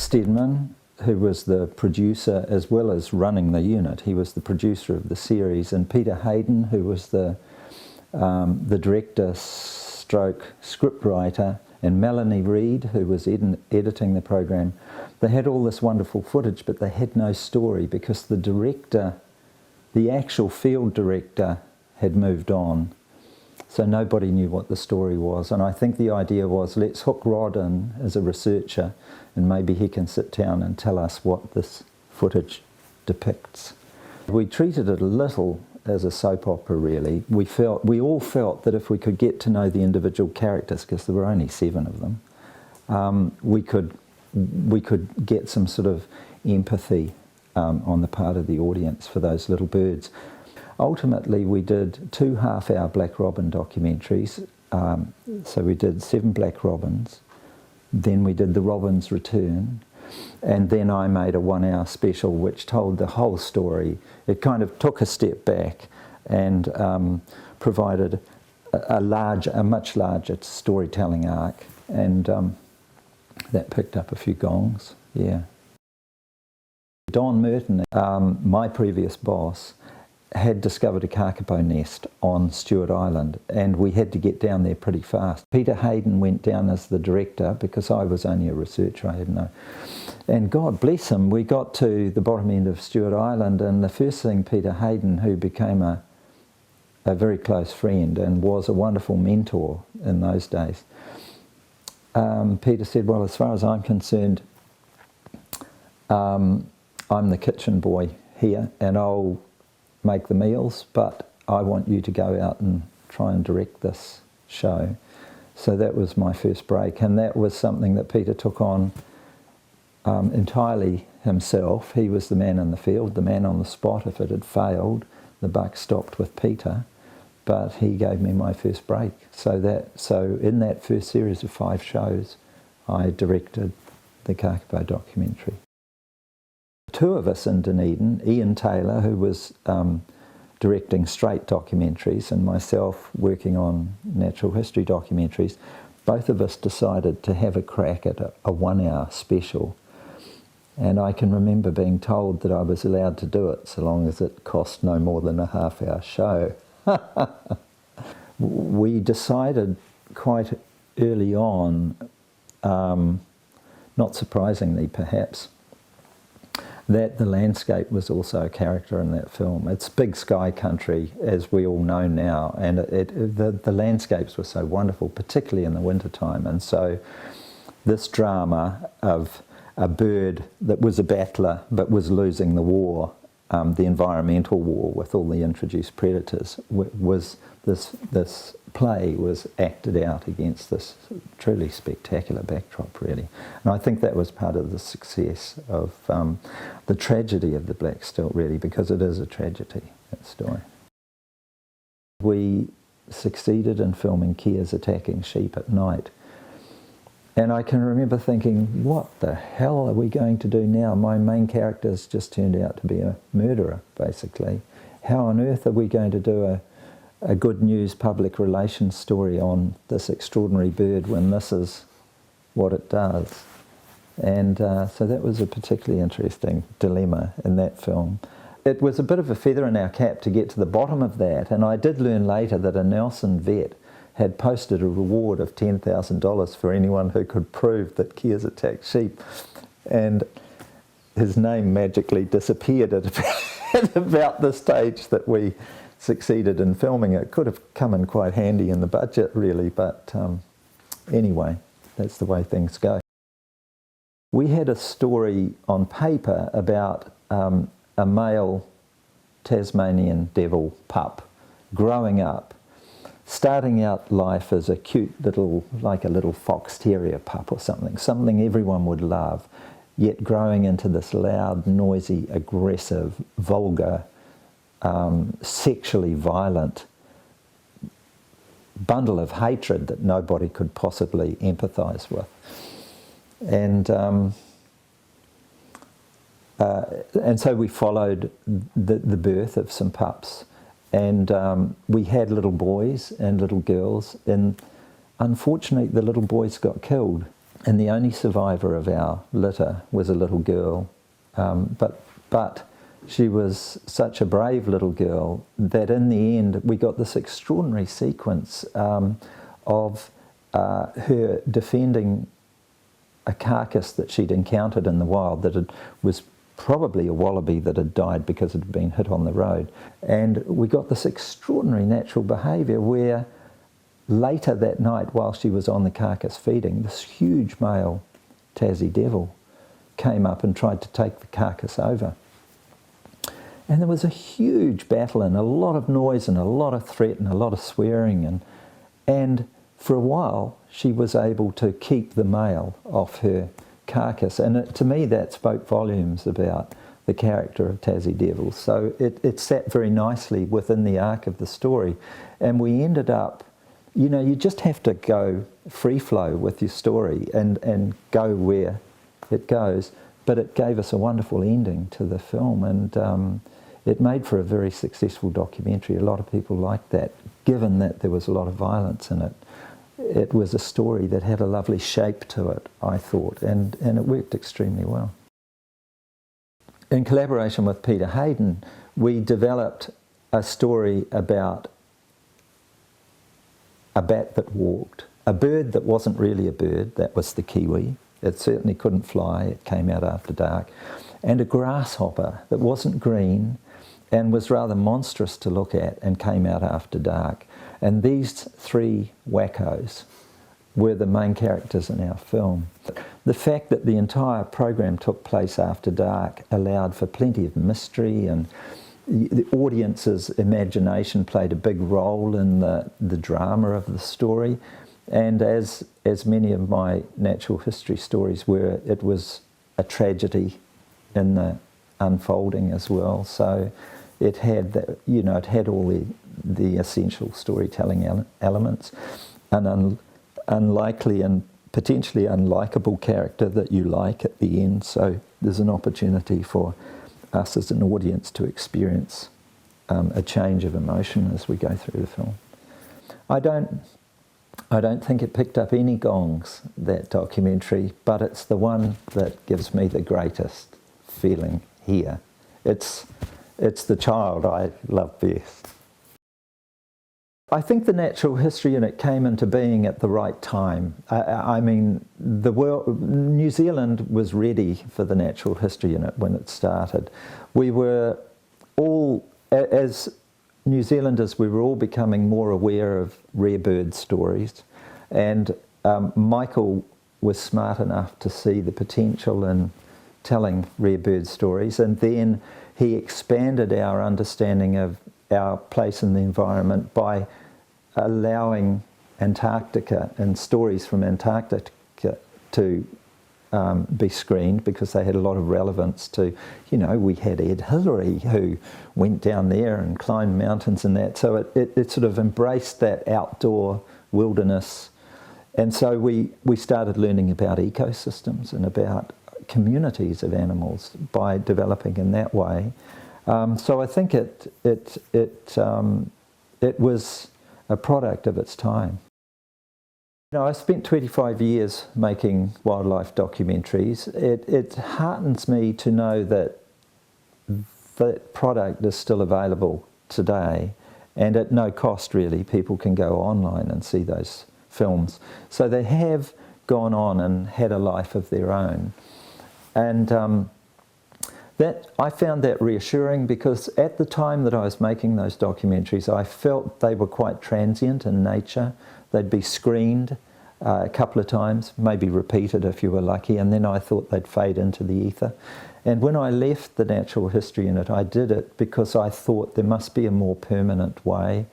Stedman, who was the producer as well as running the unit. He was the producer of the series, and Peter Hayden, who was the director stroke scriptwriter, and Melanie Reid, who was editing the program. They had all this wonderful footage, but they had no story because the director, the actual field director, had moved on. So nobody knew what the story was. And I think the idea was, let's hook Rod in as a researcher, and maybe he can sit down and tell us what this footage depicts. We treated it a little as a soap opera, really. We all felt that if we could get to know the individual characters, because there were only 7 of them, we could get some sort of empathy on the part of the audience for those little birds. Ultimately, we did 2 half-hour Black Robin documentaries. So we did 7 Black Robins, then we did The Robin's Return, and then I made a 1-hour special which told the whole story. It kind of took a step back and provided a much larger storytelling arc, and that picked up a few gongs, yeah. Don Merton, my previous boss, had discovered a kakapo nest on Stewart Island, and we had to get down there pretty fast. Peter Hayden went down as the director because I was only a researcher, I didn't know. And God bless him, we got to the bottom end of Stewart Island, and the first thing Peter Hayden, who became a very close friend and was a wonderful mentor in those days, Peter said, well, as far as I'm concerned, I'm the kitchen boy here, and I'll make the meals, but I want you to go out and try and direct this show. So that was my first break, and that was something that Peter took on entirely himself. He was the man in the field, the man on the spot. If it had failed, the buck stopped with Peter, but he gave me my first break. So in that first series of 5 shows, I directed the Kakapo documentary. 2 of us in Dunedin, Ian Taylor, who was directing straight documentaries, and myself working on natural history documentaries, both of us decided to have a crack at a 1-hour special. And I can remember being told that I was allowed to do it so long as it cost no more than a half-hour show. We decided quite early on, not surprisingly perhaps, that the landscape was also a character in that film. It's big sky country, as we all know now, and the landscapes were so wonderful, particularly in the wintertime. And so this drama of a bird that was a battler but was losing the war, the environmental war with all the introduced predators, was this play was acted out against this truly spectacular backdrop, really. And I think that was part of the success of the tragedy of the Black Stilt, really, because it is a tragedy, that story. We succeeded in filming Keas attacking sheep at night. And I can remember thinking, what the hell are we going to do now? My main character's just turned out to be a murderer, basically. How on earth are we going to do a good news public relations story on this extraordinary bird when this is what it does? And so that was a particularly interesting dilemma in that film. It was a bit of a feather in our cap to get to the bottom of that, and I did learn later that a Nelson vet had posted a reward of $10,000 for anyone who could prove that Keas attacked sheep, and his name magically disappeared at about the stage that we succeeded in filming. It could have come in quite handy in the budget, really, but anyway, that's the way things go. We had a story on paper about a male Tasmanian devil pup growing up, starting out life as a cute little, like a little fox terrier pup or something everyone would love, yet growing into this loud, noisy, aggressive, vulgar, sexually violent bundle of hatred that nobody could possibly empathise with. And so we followed the birth of some pups, and we had little boys and little girls, and unfortunately the little boys got killed and the only survivor of our litter was a little girl. But she was such a brave little girl that in the end we got this extraordinary sequence of her defending a carcass that she'd encountered in the wild that was probably a wallaby that had died because it had been hit on the road. And we got this extraordinary natural behaviour where later that night, while she was on the carcass feeding, this huge male Tassie devil came up and tried to take the carcass over. And there was a huge battle and a lot of noise and a lot of threat and a lot of swearing. And for a while, she was able to keep the male off her carcass. And to me, that spoke volumes about the character of Tassie devils. So it sat very nicely within the arc of the story. And we ended up, you know, you just have to go free flow with your story and go where it goes. But it gave us a wonderful ending to the film, and it made for a very successful documentary. A lot of people liked that, given that there was a lot of violence in it. It was a story that had a lovely shape to it, I thought, and it worked extremely well. In collaboration with Peter Hayden, we developed a story about a bat that walked, a bird that wasn't really a bird, that was the kiwi. It certainly couldn't fly, it came out after dark, and a grasshopper that wasn't green and was rather monstrous to look at and came out after dark. And these three wackos were the main characters in our film. The fact that the entire program took place after dark allowed for plenty of mystery, and the audience's imagination played a big role in the drama of the story. And as many of my natural history stories were, it was a tragedy in the unfolding as well. So it had that, you know, it had all the essential storytelling elements, an unlikely and potentially unlikable character that you like at the end. So there's an opportunity for us as an audience to experience a change of emotion as we go through the film. I don't think it picked up any gongs, that documentary, but it's the one that gives me the greatest feeling here. It's the child I love best. I think the Natural History Unit came into being at the right time. I mean, New Zealand was ready for the Natural History Unit when it started. We were all, as New Zealanders, we were all becoming more aware of rare bird stories, and Michael was smart enough to see the potential in telling rare bird stories, and then he expanded our understanding of our place in the environment by allowing Antarctica and stories from Antarctica to be screened, because they had a lot of relevance to, you know, we had Ed Hillary who went down there and climbed mountains and that, so it sort of embraced that outdoor wilderness. And so we started learning about ecosystems and about communities of animals by developing in that way. So I think it was a product of its time. You know, I spent 25 years making wildlife documentaries. It heartens me to know that that product is still available today, and at no cost really. People can go online and see those films. So they have gone on and had a life of their own. And I found that reassuring, because at the time that I was making those documentaries, I felt they were quite transient in nature. They'd be screened a couple of times, maybe repeated if you were lucky, and then I thought they'd fade into the ether. And when I left the Natural History Unit, I did it because I thought there must be a more permanent way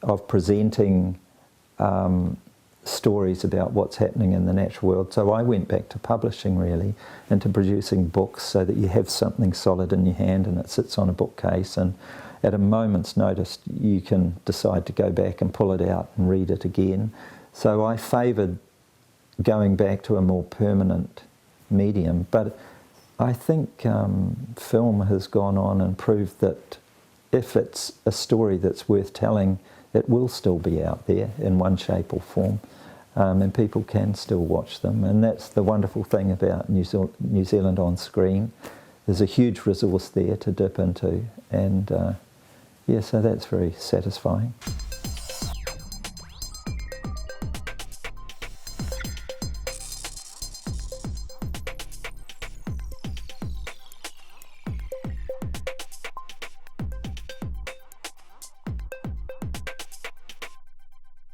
of presenting stories about what's happening in the natural world. So I went back to publishing really, and to producing books, so that you have something solid in your hand and it sits on a bookcase, and at a moment's notice you can decide to go back and pull it out and read it again. So I favoured going back to a more permanent medium, but I think film has gone on and proved that if it's a story that's worth telling, it will still be out there in one shape or form. and people can still watch them, and that's the wonderful thing about New Zealand on screen. There's a huge resource there to dip into, and yeah, so that's very satisfying.